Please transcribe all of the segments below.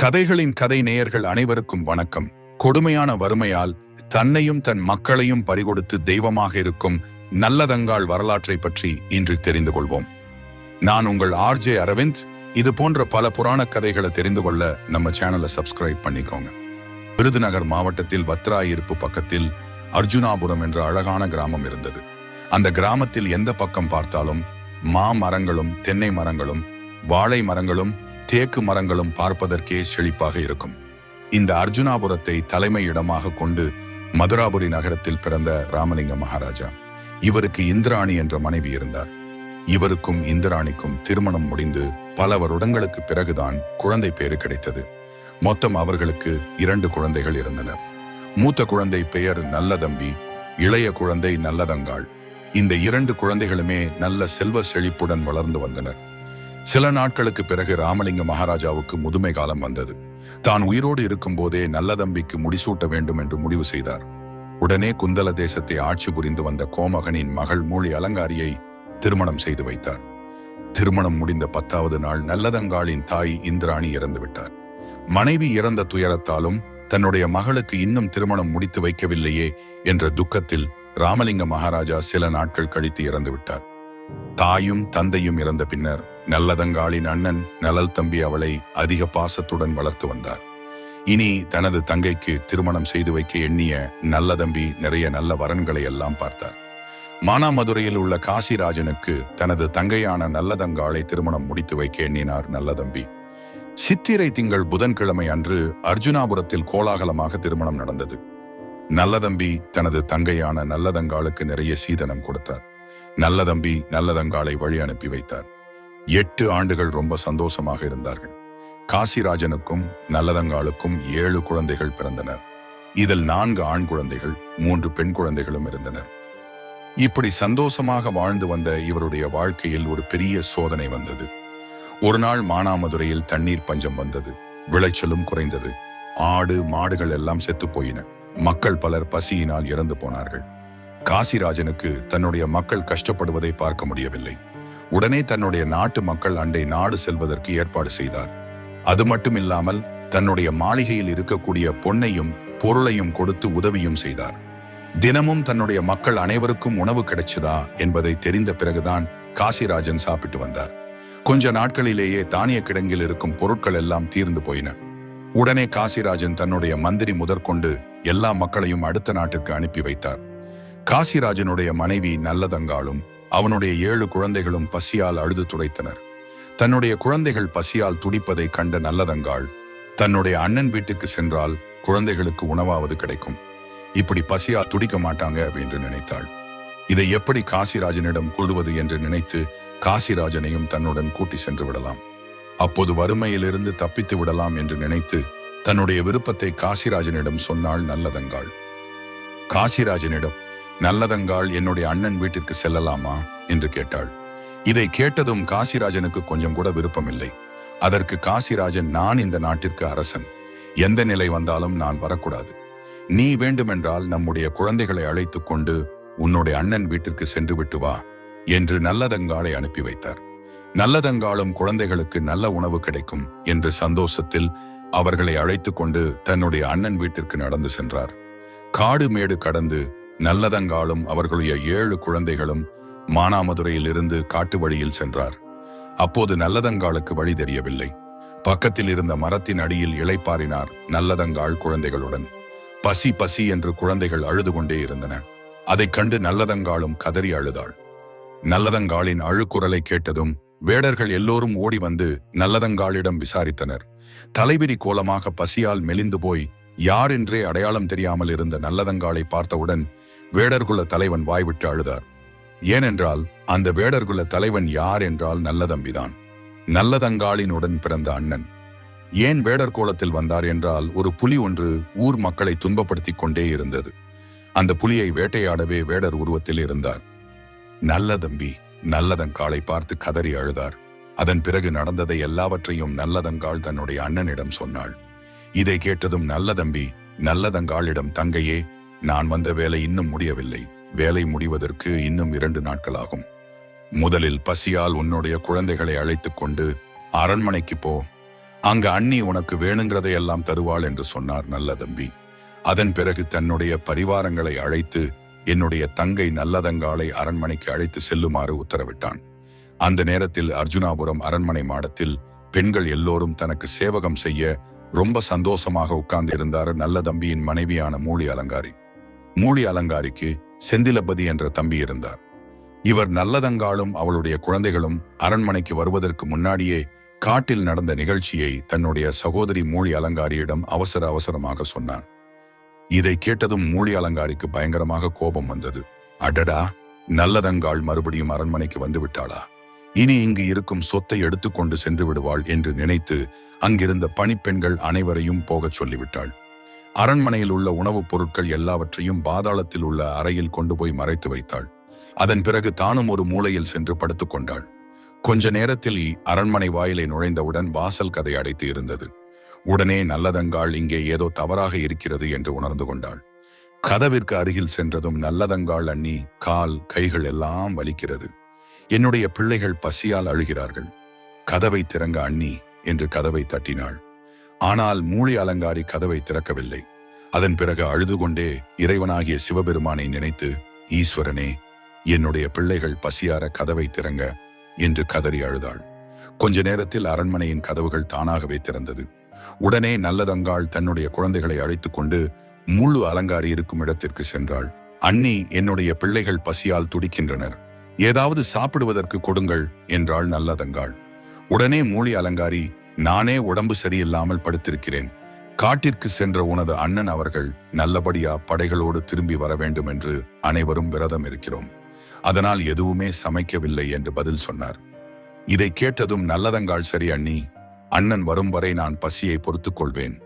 கதைகளின் கதை நேயர்கள் அனைவருக்கும் வணக்கம். கொடுமையான வறுமையால் தன்னையும் தன் மக்களையும் பறிகொடுத்து தெய்வமாக இருக்கும் நல்லதங்காள் வரலாற்றை பற்றி இன்று தெரிந்து கொள்வோம். நான் உங்கள் ஆர்ஜே அரவிந்த். இது போன்ற பல புராண கதைகளை தெரிந்து கொள்ள நம்ம சேனலை சப்ஸ்கிரைப் பண்ணிக்கோங்க. விருதுநகர் மாவட்டத்தில் வத்ராயிருப்பு பக்கத்தில் அர்ஜுனாபுரம் என்ற அழகான கிராமம் இருந்தது. அந்த கிராமத்தில் எந்த பக்கம் பார்த்தாலும் மாமரங்களும் தென்னை மரங்களும் வாழை மரங்களும் தேக்கு மரங்களும் பார்ப்பதற்கே செழிப்பாக இருக்கும். இந்த அர்ஜுனாபுரத்தை தலைமை இடமாக கொண்டு மதுராபுரி நகரத்தில் பிறந்த ராமலிங்க மகாராஜா. இவருக்கு இந்திராணி என்ற மனைவி இருந்தார். இவருக்கும் இந்திராணிக்கும் திருமணம் முடிந்து பல வருடங்களுக்கு பிறகுதான் குழந்தை பேறு கிடைத்தது. மொத்தம் அவர்களுக்கு 2 குழந்தைகள் இருந்தனர். மூத்த குழந்தை பெயர் நல்லதம்பி, இளைய குழந்தை நல்லதங்காள். இந்த 2 குழந்தைகளுமே நல்ல செல்வ செழிப்புடன் வளர்ந்து வந்தனர். சில நாட்களுக்கு பிறகு ராமலிங்க மகாராஜாவுக்கு முதுமை காலம் வந்தது. தான் உயிரோடு இருக்கும் போதே நல்லதம்பிக்கு முடிசூட்ட வேண்டும் என்று முடிவு செய்தார். உடனே குந்தல தேசத்தை ஆட்சி புரிந்து வந்த கோமகனின் மகள் மூழி அலங்காரியை திருமணம் செய்து வைத்தார். திருமணம் முடிந்த 10வது நாள் நல்லதங்காளின் தாய் இந்திராணி இறந்து விட்டார். மனைவி இறந்த துயரத்தாலும் தன்னுடைய மகளுக்கு இன்னும் திருமணம் முடித்து வைக்கவில்லையே என்ற துக்கத்தில் ராமலிங்க மகாராஜா சில நாட்கள் கழித்து இறந்து விட்டார். தாயும் தந்தையும் இறந்த பின்னர் நல்லதங்காளின் அண்ணன் நலல் தம்பி அவளை அதிக பாசத்துடன் வளர்த்து வந்தார். இனி தனது தங்கைக்கு திருமணம் செய்து வைக்க எண்ணிய நல்லதம்பி நிறைய நல்ல வரன்களை எல்லாம் பார்த்தார். மானாமதுரையில் உள்ள காசிராஜனுக்கு தனது தங்கையான நல்லதங்காளை திருமணம் முடித்து வைக்க எண்ணினார் நல்லதம்பி. சித்திரை திங்கள் புதன்கிழமை அன்று அர்ஜுனாபுரத்தில் கோலாகலமாக திருமணம் நடந்தது. நல்லதம்பி தனது தங்கையான நல்லதங்காளுக்கு நிறைய சீதனம் கொடுத்தார். நல்லதம்பி நல்லதங்காளை வழி அனுப்பி வைத்தார். 8 ஆண்டுகள் ரொம்ப சந்தோஷமாக இருந்தார்கள். காசிராஜனுக்கும் நல்லதங்காளுக்கும் 7 குழந்தைகள் பிறந்தனர். இதில் 4 ஆண் குழந்தைகள் 3 பெண் குழந்தைகளும் இருந்தனர். இப்படி சந்தோஷமாக வாழ்ந்து வந்த இவருடைய வாழ்க்கையில் ஒரு பெரிய சோதனை வந்தது. ஒரு நாள் மானாமதுரையில் தண்ணீர் பஞ்சம் வந்தது. விளைச்சலும் குறைந்தது. ஆடு மாடுகள் எல்லாம் செத்து போயின. மக்கள் பலர் பசியினால் இறந்து போனார்கள். காசிராஜனுக்கு தன்னுடைய மக்கள் கஷ்டப்படுவதை பார்க்க முடியவில்லை. உடனே தன்னுடைய நாட்டு மக்கள் அண்டை நாடு செல்வதற்கு ஏற்பாடு செய்தார். அது மட்டுமில்லாமல் தன்னுடைய மாளிகையில் இருக்கக்கூடிய பொன்னையும் பொருளையும் கொடுத்து உதவியும் செய்தார். தினமும் தன்னுடைய மக்கள் அனைவருக்கும் உணவு கிடைச்சதா என்பதை தெரிந்த பிறகுதான் காசிராஜன் சாப்பிட்டு வந்தார். கொஞ்ச நாட்களிலேயே தானிய கிடங்கில் இருக்கும் பொருட்கள் எல்லாம் தீர்ந்து போயின. உடனே காசிராஜன் தன்னுடைய மந்திரி முதற்கொண்டு எல்லா மக்களையும் அடுத்த நாட்டுக்கு அனுப்பி வைத்தார். காசிராஜனுடைய மனைவி நல்லதங்காளும் அவனுடைய 7 குழந்தைகளும் பசியால் அழுது துடைத்தனர். தன்னுடைய குழந்தைகள் பசியால் துடிப்பதை கண்ட நல்லதங்காள் தன்னுடைய அண்ணன் வீட்டுக்கு சென்றால் குழந்தைகளுக்கு உணவாவது கிடைக்கும், இப்படி பசியால் துடிக்க மாட்டாங்க என்று நினைத்தாள். இதை எப்படி காசிராஜனிடம் கொள்வது என்று நினைத்து காசிராஜனையும் தன்னுடன் கூட்டி சென்று விடலாம், அப்போது வறுமையிலிருந்து தப்பித்து விடலாம் என்று நினைத்து தன்னுடைய விருப்பத்தை காசிராஜனிடம் சொன்னாள் நல்லதங்காள். காசிராஜனிடம் நல்லதங்காள் என்னுடைய அண்ணன் வீட்டிற்கு செல்லலாமா என்று கேட்டாள். இதை கேட்டதும் காசிராஜனுக்கு கொஞ்சம் கூட விருப்பமில்லை. அதற்கு காசிராஜன், நான் இந்த நாட்டிற்கு அரசன், எந்த நிலை வந்தாலும் நான் வரக்கூடாது. நீ வேண்டுமென்றால் நம்முடைய குழந்தைகளை அழைத்து கொண்டு உன்னுடைய அண்ணன் வீட்டிற்கு சென்று விட்டு வா என்று நல்லதங்காளை அனுப்பி வைத்தார். நல்லதங்காளும் குழந்தைகளுக்கு நல்ல உணவு கிடைக்கும் என்று சந்தோஷத்தில் அவர்களை அழைத்து கொண்டு தன்னுடைய அண்ணன் வீட்டிற்கு நடந்து சென்றார். காடு மேடு கடந்து நல்லதங்காளும் அவர்களுடைய 7 குழந்தைகளும் மானாமதுரையில் இருந்து காட்டு வழியில் சென்றார். அப்போது நல்லதங்காளுக்கு வழி தெரியவில்லை. பக்கத்தில் இருந்த மரத்தின் அடியில் இளைப்பாறினார் நல்லதங்காள் குழந்தைகளுடன். பசி பசி என்று குழந்தைகள் அழுது கொண்டே இருந்தன. அதைக் கண்டு நல்லதங்காளும் கதறி அழுதாள். நல்லதங்காளின் அழுக்குரலை கேட்டதும் வேடர்கள் எல்லோரும் ஓடி வந்து நல்லதங்காளிடம் விசாரித்தனர். தலைவிரி கோலமாக பசியால் மெலிந்து போய் யார் என்றே அடையாளம் தெரியாமல் இருந்த நல்லதங்காளை பார்த்தவுடன் வேடர்குல தலைவன் வாய்விட்டு அழுதார். ஏனென்றால் அந்த வேடர்குல தலைவன் யார் என்றால் நல்லதம்பிதான், நல்லதங்காளின் உடன் பிறந்த அண்ணன். ஏன் வேடர் கோலத்தில் வந்தார் என்றால் ஒரு புலி ஒன்று ஊர் மக்களை துன்பப்படுத்தி கொண்டே இருந்தது. அந்த புலியை வேட்டையாடவே வேடர் உருவத்தில் இருந்தார். நல்லதம்பி நல்லதங்காளை பார்த்து கதறி அழுதார். அதன் பிறகு நடந்ததை எல்லாவற்றையும் நல்லதங்காள் தன்னுடைய அண்ணனிடம் சொன்னாள். இதை கேட்டதும் நல்லதம்பி நல்லதங்காளிடம், தங்கையே, நான் வந்த வேலை இன்னும் முடியவில்லை. வேலை முடிவதற்கு இன்னும் 2 நாட்கள் ஆகும். முதலில் பசியால் உன்னுடைய குழந்தைகளை அழைத்து கொண்டு அரண்மனைக்கு போ. அங்க அண்ணி உனக்கு வேணுங்கிறதையெல்லாம் தருவாள் என்று சொன்னார் நல்ல தம்பி. அதன் பிறகு தன்னுடைய பரிவாரங்களை அழைத்து என்னுடைய தங்கை நல்லதங்காளை அரண்மனைக்கு அழைத்து செல்லுமாறு உத்தரவிட்டான். அந்த நேரத்தில் அர்ஜுனாபுரம் அரண்மனை மாடத்தில் பெண்கள் எல்லோரும் தனக்கு சேவகம் செய்ய ரொம்ப சந்தோஷமாக உட்கார்ந்து இருந்தார் நல்ல தம்பியின் மனைவியான மூலி அலங்காரி. மூலி அலங்காரிக்கு செந்திலபதி என்ற தம்பி இருந்தார். இவர் நல்லதங்காளும் அவளுடைய குழந்தைகளும் அரண்மனைக்கு வருவதற்கு முன்னாடியே காட்டில் நடந்த நிகழ்ச்சியை தன்னுடைய சகோதரி மூலி அலங்காரியிடம் அவசர அவசரமாக சொன்னார். இதை கேட்டதும் மூலி அலங்காரிக்கு பயங்கரமாக கோபம் வந்தது. அடடா, நல்லதங்காள் மறுபடியும் அரண்மனைக்கு வந்து விட்டாளா? இனி இங்கு இருக்கும் சொத்தை எடுத்துக்கொண்டு சென்று விடுவாள் என்று நினைத்து அங்கிருந்த பணிப்பெண்கள் அனைவரையும் போகச் சொல்லிவிட்டாள். அரண்மனையில் உள்ள உணவுப் பொருட்கள் எல்லாவற்றையும் பாதாளத்தில் உள்ள அறையில் கொண்டு போய் மறைத்து வைத்தாள். அதன் பிறகு தானும் ஒரு மூலையில் சென்று படுத்துக் கொண்டாள். கொஞ்ச நேரத்தில் அரண்மனை வாயிலை நுழைந்தவுடன் வாசல் கதை அடைத்து இருந்தது. உடனே நல்லதங்காள் இங்கே ஏதோ தவறாக இருக்கிறது என்று உணர்ந்து கொண்டாள். கதவிற்கு அருகில் சென்றதும் நல்லதங்காள் அண்ணி கால் கைகள் எல்லாம் வலிக்கிறது. என்னுடைய பிள்ளைகள் பசியால் அழுகிறார்கள். கதவை திறங்க அண்ணி என்று கதவை தட்டினாள். ஆனால் மூலி அலங்காரி கதவை திறக்கவில்லை. அதன் பிறகு அழுது கொண்டே இறைவனாகிய சிவபெருமானை நினைத்து, ஈஸ்வரனே, என்னுடைய பிள்ளைகள் பசியார கதவை திறங்க என்று கதறி அழுதாள். கொஞ்ச நேரத்தில் அரண்மனையின் கதவுகள் தானாகவே திறந்தது. உடனே நல்லதங்காள் தன்னுடைய குழந்தைகளை அழைத்துக் கொண்டு மூலு அலங்காரி இருக்கும் இடத்திற்கு சென்றாள். அண்ணி, என்னுடைய பிள்ளைகள் பசியால் துடிக்கின்றனர், ஏதாவது சாப்பிடுவதற்கு கொடுங்கள் என்றாள் நல்லதங்காள். உடனே மூலி அலங்காரி, நானே உடம்பு சரியில்லாமல் படுத்திருக்கிறேன். காட்டிற்கு சென்ற உனது அண்ணன் அவர்கள் நல்லபடியா படைகளோடு திரும்பி வர வேண்டும் என்று அனைவரும் விரதம் இருக்கிறோம். அதனால் எதுவுமே சமைக்கவில்லை என்று பதில் சொன்னார். இதை கேட்டதும் நல்லதங்காள், சரி அண்ணி, அண்ணன் வரும் வரை நான் பசியை பொறுத்துக் கொள்வேன்.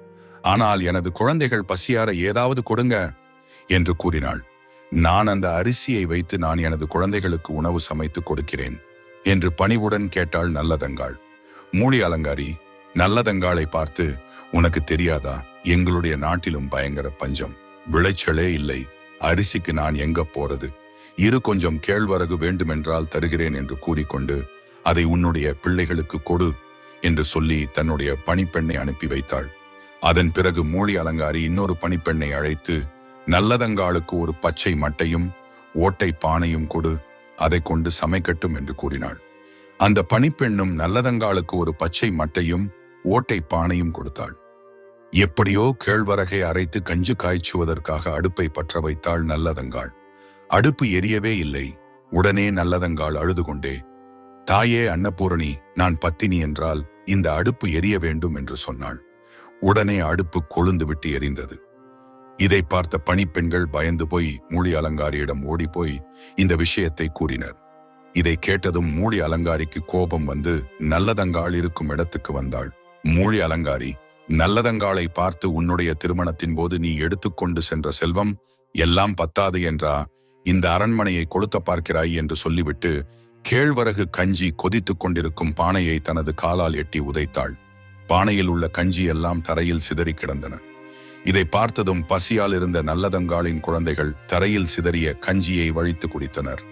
ஆனால் எனது குழந்தைகள் பசியார ஏதாவது கொடுங்க என்று கூறினாள். நான் அந்த அரிசியை வைத்து நான் எனது குழந்தைகளுக்கு உணவு சமைத்து கொடுக்கிறேன் என்று பணிவுடன் கேட்டாள் நல்லதங்காள். மூலி அலங்காரி நல்லதங்காளை பார்த்து, உனக்கு தெரியாதா, எங்களுடைய நாட்டிலும் பயங்கர பஞ்சம், விளைச்சலே இல்லை, அரிசிக்கு நான் எங்க போறது? கொஞ்சம் கேழ்வரகு வேண்டுமென்றால் தருகிறேன் என்று கூறிக்கொண்டு அதை உன்னுடைய பிள்ளைகளுக்கு கொடு என்று சொல்லி தன்னுடைய பணிப்பெண்ணை அனுப்பி வைத்தாள். அதன் பிறகு மூலி அலங்காரி இன்னொரு பணிப்பெண்ணை அழைத்து, நல்லதங்காளுக்கு ஒரு பச்சை மட்டையும் ஓட்டை பானையும் கொடு, அதை கொண்டு சமைக்கட்டும் என்று கூறினாள். அந்த பணிப்பெண்ணும் நல்லதங்காளுக்கு ஒரு பச்சை மட்டையும் ஓட்டை பானையும் கொடுத்தாள். எப்படியோ கேழ்வரகை அரைத்து கஞ்சு காய்ச்சுவதற்காக அடுப்பை பற்ற வைத்தாள் நல்லதங்காள். அடுப்பு எரியவே இல்லை. உடனே நல்லதங்காள் அழுது கொண்டே, தாயே அன்னபூரணி, நான் பத்தினி என்றால் இந்த அடுப்பு எரிய வேண்டும் என்று சொன்னாள். உடனே அடுப்பு கொழுந்து விட்டு எரிந்தது. இதை பார்த்த பணிப்பெண்கள் பயந்து போய் மூலி அலங்காரியிடம் ஓடிப்போய் இந்த விஷயத்தை கூறினர். இதை கேட்டதும் மூலி அலங்காரிக்கு கோபம் வந்து நல்லதங்காள் இருக்கும் இடத்துக்கு வந்தாள். மூலி அலங்காரி நல்லதங்காளை பார்த்து, உன்னுடைய திருமணத்தின் போது நீ எடுத்துக்கொண்டு சென்ற செல்வம் எல்லாம் பத்தாது என்றா இந்த அரண்மனையை கொளுத்த பார்க்கிறாய் என்று சொல்லிவிட்டு கேழ்வரகு கஞ்சி கொதித்துக் கொண்டிருக்கும் பானையை தனது காலால் எட்டி உதைத்தாள். பானையில் உள்ள கஞ்சி எல்லாம் தரையில் சிதறி கிடந்தன. இதை பார்த்ததும் பசியால் இருந்த நல்லதங்காளின் குழந்தைகள் தரையில் சிதறிய கஞ்சியை வழித்து குடித்தனர்.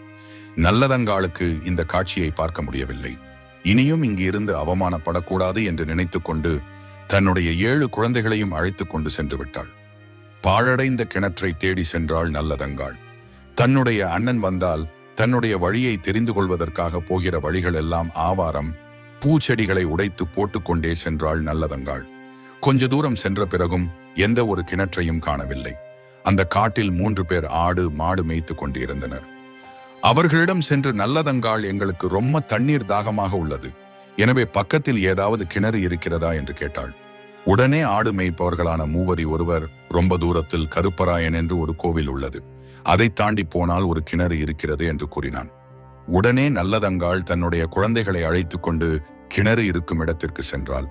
நல்லதங்காளுக்கு இந்த காட்சியை பார்க்க முடியவில்லை. இனியும் இங்கு இருந்து அவமானப்படக்கூடாது என்று நினைத்து கொண்டு தன்னுடைய 7 குழந்தைகளையும் அழைத்து கொண்டு சென்று விட்டாள். பாழடைந்த கிணற்றை தேடி சென்றாள் நல்லதங்காள். தன்னுடைய அண்ணன் வந்தால் தன்னுடைய வழியை தெரிந்து கொள்வதற்காக போகிற வழிகள் எல்லாம் ஆவாரம், பூச்செடிகளை உடைத்து போட்டுக்கொண்டே சென்றாள் நல்லதங்காள். கொஞ்ச தூரம் சென்ற பிறகும் எந்த ஒரு கிணற்றையும் காணவில்லை. அந்த காட்டில் 3 பேர் ஆடு மாடு மேய்த்து கொண்டிருந்தனர். அவர்களிடம் சென்று, நல்லதங்காள், எங்களுக்கு ரொம்ப தண்ணீர் தாகமாக உள்ளது, எனவே பக்கத்தில் ஏதாவது கிணறு இருக்கிறதா என்று கேட்டாள். உடனே ஆடு மேய்ப்பவர்களான மூவரி ஒருவர், ரொம்ப தூரத்தில் கருப்பராயன் என்று ஒரு கோவில் உள்ளது, அதை தாண்டி போனால் ஒரு கிணறு இருக்கிறது என்று கூறினான். உடனே நல்லதங்காள் தன்னுடைய குழந்தைகளை அழைத்து கொண்டு கிணறு இருக்கும் இடத்திற்கு சென்றாள்.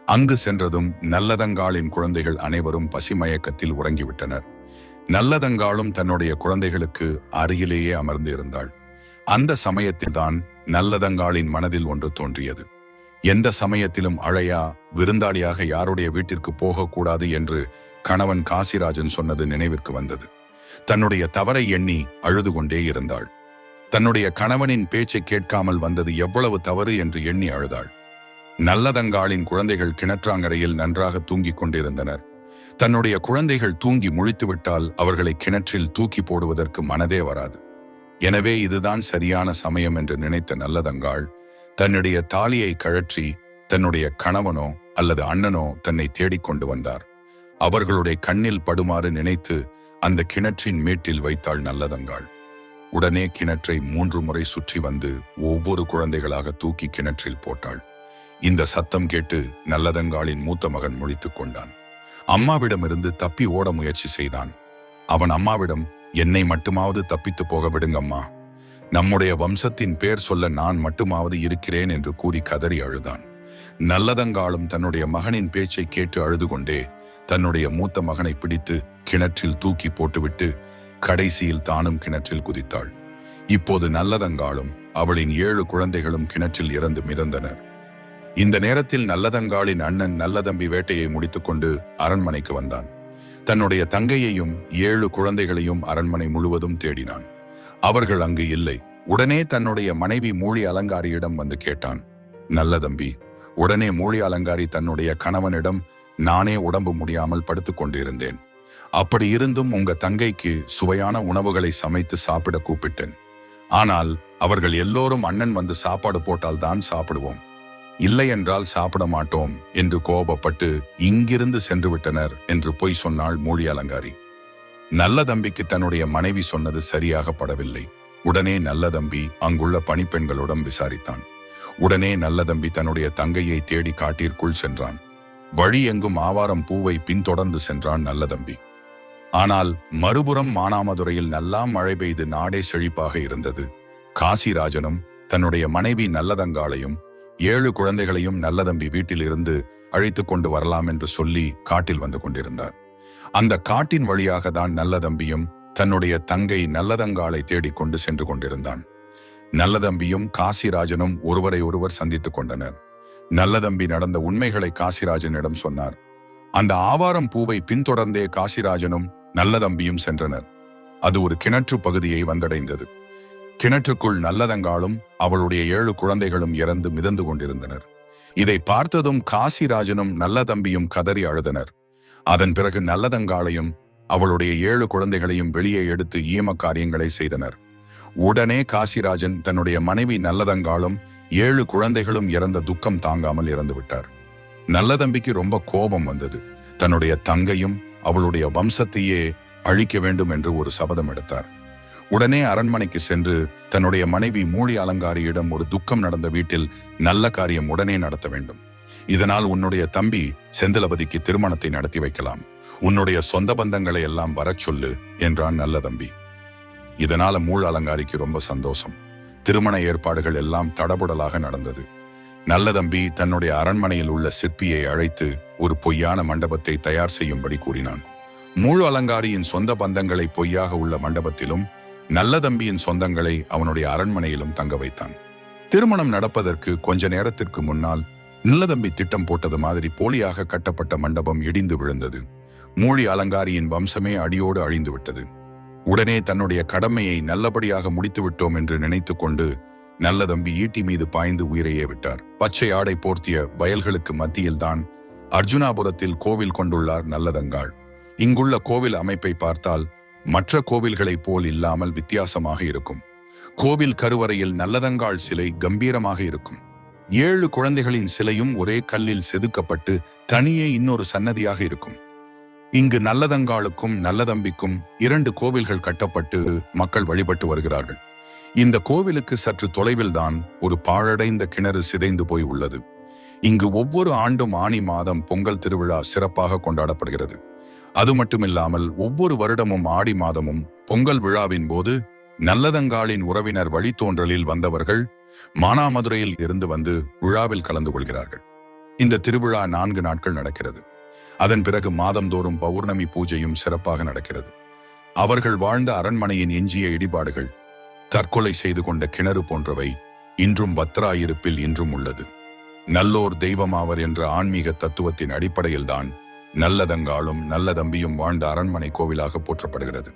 அங்கு சென்றதும் நல்லதங்காளின் குழந்தைகள் அனைவரும் பசிமயக்கத்தில் உறங்கிவிட்டனர். நல்லதங்காளும் தன்னுடைய குழந்தைகளுக்கு அருகிலேயே அமர்ந்து இருந்தாள். அந்த சமயத்தில்தான் நல்லதங்காளின் மனதில் ஒன்று தோன்றியது. எந்த சமயத்திலும் அழையா விருந்தாளியாக யாருடைய வீட்டிற்கு போகக்கூடாது என்று கணவன் காசிராஜன் சொன்னது நினைவிற்கு வந்தது. தன்னுடைய தவறை எண்ணி அழுது கொண்டே இருந்தாள். தன்னுடைய கணவனின் பேச்சை கேட்காமல் வந்தது எவ்வளவு தவறு என்று எண்ணி அழுதாள். நல்லதங்காளின் குழந்தைகள் கிணற்றாங்கரையில் நன்றாக தூங்கிக் கொண்டிருந்தனர். தன்னுடைய குழந்தைகள் தூங்கி முழித்துவிட்டால் அவர்களை கிணற்றில் தூக்கி போடுவதற்கு மனதே வராது. எனவே இதுதான் சரியான சமயம் என்று நினைத்த நல்லதங்காள் தன்னுடைய தாலியை கழற்றி தன்னுடைய கணவனோ அல்லது அண்ணனோ தன்னை தேடிக்கொண்டு வந்தார். அவர்களுடைய கண்ணில் படுமாறு நினைத்து அந்த கிணற்றின் மேட்டில் வைத்தாள் நல்லதங்காள். உடனே கிணற்றை 3 முறை சுற்றி வந்து ஒவ்வொரு குழந்தைகளாக தூக்கி கிணற்றில் போட்டாள். இந்த சத்தம் கேட்டு நல்லதங்காளின் மூத்த மகன் முழித்துக் கொண்டான். அம்மாவிடமிருந்து தப்பி ஓட முயற்சி செய்தான். அவன் அம்மாவிடம், என்னை மட்டுமாவது தப்பித்து போக விடுங்கம்மா, நம்முடைய வம்சத்தின் பேர் சொல்ல நான் மட்டுமாவது இருக்கிறேன் என்று கூறி கதறி அழுதான். நல்லதங்காளும் தன்னுடைய மகனின் பேச்சை கேட்டு அழுது கொண்டே தன்னுடைய மூத்த மகனை பிடித்து கிணற்றில் தூக்கி போட்டுவிட்டு கடைசியில் தானும் கிணற்றில் குதித்தாள். இப்போது நல்லதங்காளும் அவளின் 7 குழந்தைகளும் கிணற்றில் இறந்து மிதந்தனர். இந்த நேரத்தில் நல்லதங்காளின் அண்ணன் நல்லதம்பி வேட்டையை முடித்துக்கொண்டு அரண்மனைக்கு வந்தான். தன்னுடைய தங்கையையும் 7 குழந்தைகளையும் அரண்மனை முழுவதும் தேடினான். அவர்கள் அங்கு இல்லை. உடனே தன்னுடைய மனைவி மூழி அலங்காரியிடம் வந்து கேட்டான். நல்லதம்பி, உடனே மூழி அலங்காரி தன்னுடைய கணவனிடம், நானே உடம்பு முடியாமல் படுத்துக் கொண்டிருந்தேன். அப்படி இருந்தும் உங்க தங்கைக்கு சுவையான உணவுகளை சமைத்து சாப்பிட கூப்பிட்டேன். ஆனால் அவர்கள் எல்லோரும் அண்ணன் வந்து சாப்பாடு போட்டால் தான் சாப்பிடுவோம், இல்லை என்றால் சாப்பிட மாட்டோம் என்று கோபப்பட்டு இங்கிருந்து சென்று விட்டனர் என்று பொய் சொன்னாள் மூழி அலங்காரி. நல்லதம்பிக்கு தன்னுடைய மனைவி சொன்னது சரியாக படவில்லை. உடனே நல்லதம்பி அங்குள்ள பணிப்பெண்களுடன் விசாரித்தான். உடனே நல்லதம்பி தன்னுடைய தங்கையை தேடி காட்டிற்குள் சென்றான். வழி எங்கும் ஆவாரம் பூவை பின்தொடர்ந்து சென்றான் நல்லதம்பி. ஆனால் மறுபுறம் மானாமதுரையில் நல்லா மழை பெய்து நாடே செழிப்பாக இருந்தது. காசிராஜனும் தன்னுடைய மனைவி நல்லதங்காளையும் 7 குழந்தைகளையும் நல்லதம்பி வீட்டில் இருந்து அழைத்து கொண்டு வரலாம் என்று சொல்லி காட்டில் வந்து கொண்டிருந்தார். அந்த காட்டின் வழியாக தான் நல்லதம்பியும் தன்னுடைய தங்கை நல்லதங்காளை தேடிக்கொண்டு சென்று கொண்டிருந்தான். நல்லதம்பியும் காசிராஜனும் ஒருவரை ஒருவர் சந்தித்துக் கொண்டனர். நல்லதம்பி நடந்த உண்மைகளை காசிராஜனிடம் சொன்னார். அந்த ஆவாரம் பூவை பின்தொடர்ந்தே காசிராஜனும் நல்லதம்பியும் சென்றனர். அது ஒரு கிணற்று பகுதியை வந்தடைந்தது. கிணற்றுக்குள் நல்லதங்காளும் அவளுடைய 7 குழந்தைகளும் இறந்து மிதந்து கொண்டிருந்தனர். இதை பார்த்ததும் காசிராஜனும் நல்லதம்பியும் கதறி அழுதனர். அதன் பிறகு நல்லதங்காளையும் அவளுடைய 7 குழந்தைகளையும் வெளியே எடுத்து ஈம காரியங்களை செய்தனர். உடனே காசிராஜன் தன்னுடைய மனைவி நல்லதங்காளும் 7 குழந்தைகளும் இறந்த துக்கம் தாங்காமல் இறந்து விட்டார். நல்லதம்பிக்கு ரொம்ப கோபம் வந்தது. தன்னுடைய தங்கையும் அவளுடைய வம்சத்தையே அழிக்க வேண்டும் என்று ஒரு சபதம் எடுத்தார். உடனே அரண்மனைக்கு சென்று தன்னுடைய மனைவி மூழி அலங்காரியிடம், ஒரு துக்கம் நடந்த வீட்டில் நல்ல காரியம் உடனே நடத்த வேண்டும். இதனால் உன்னுடைய தம்பி செந்திலபதிக்கு திருமணத்தை நடத்தி வைக்கலாம். உன்னுடைய சொந்த பந்தங்களை எல்லாம் வரச் சொல்லு என்றான் நல்லதம்பி. இதனால மூழ் அலங்காரிக்கு ரொம்ப சந்தோஷம். திருமண ஏற்பாடுகள் எல்லாம் தடபுடலாக நடந்தது. நல்லதம்பி தன்னுடைய அரண்மனையில் உள்ள சிற்பியை அழைத்து ஒரு பொய்யான மண்டபத்தை தயார் செய்யும்படி கூறினான். மூழ் அலங்காரியின் சொந்த பந்தங்களை பொய்யாக உள்ள மண்டபத்திலும் நல்லதம்பியின் சொந்தங்களை அவனுடைய அரண்மனையிலும் தங்க வைத்தான். திருமணம் நடப்பதற்கு கொஞ்ச நேரத்திற்கு முன்னால் நல்லதம்பி திட்டம் போட்டது மாதிரி போலியாக கட்டப்பட்ட மண்டபம் இடிந்து விழுந்தது. மூழி அலங்காரியின் வம்சமே அடியோடு அழிந்து விட்டது. உடனே தன்னுடைய கடமையை நல்லபடியாக முடித்து விட்டோம் என்று நினைத்து கொண்டு நல்லதம்பி ஈட்டி மீது பாய்ந்து உயிரையே விட்டார். பச்சை ஆடை போர்த்திய வயல்களுக்கு மத்தியில்தான் அர்ஜுனாபுரத்தில் கோவில் கொண்டுள்ளார் நல்லதங்காள். இங்குள்ள கோவில் அமைப்பை பார்த்தால் மற்ற கோவில்களைப் போல் இல்லாமல் வித்தியாசமாக இருக்கும். கோவில் கருவறையில் நல்லதங்காள் சிலை கம்பீரமாக இருக்கும். 7 குழந்தைகளின் சிலையும் ஒரே கல்லில் செதுக்கப்பட்டு தனியே இன்னொரு சன்னதியாக இருக்கும். இங்கு நல்லதங்காளுக்கும் நல்லதம்பிக்கும் 2 கோவில்கள் கட்டப்பட்டு மக்கள் வழிபட்டு வருகிறார்கள். இந்த கோவிலுக்கு சற்று தொலைவில்தான் ஒரு பாழடைந்த கிணறு சிதைந்து போய் உள்ளது. இங்கு ஒவ்வொரு ஆண்டும் ஆனி மாதம் பொங்கல் திருவிழா சிறப்பாக கொண்டாடப்படுகிறது. அது மட்டுமில்லாமல் ஒவ்வொரு வருடமும் ஆடி மாதமும் பொங்கல் விழாவின் போது நல்லதங்காளின் உறவினர் வழித்தோன்றலில் வந்தவர்கள் மானாமதுரையில் இருந்து வந்து விழாவில் கலந்து கொள்கிறார்கள். இந்த திருவிழா 4 நாட்கள் நடக்கிறது. அதன் பிறகு மாதந்தோறும் பௌர்ணமி பூஜையும் சிறப்பாக நடக்கிறது. அவர்கள் வாழ்ந்த அரண்மனையின் எஞ்சிய இடிபாடுகள், தற்கொலை செய்து கொண்ட கிணறு போன்றவை இன்றும் பத்ராயிருப்பில் இன்றும் உள்ளது. நல்லோர் தெய்வமாவர் என்ற ஆன்மீக தத்துவத்தின் அடிப்படையில்தான் நல்லதங்காளும் நல்லதம்பியும் வாழ்ந்த அரண்மனை கோவிலாக போற்றப்படுகிறது.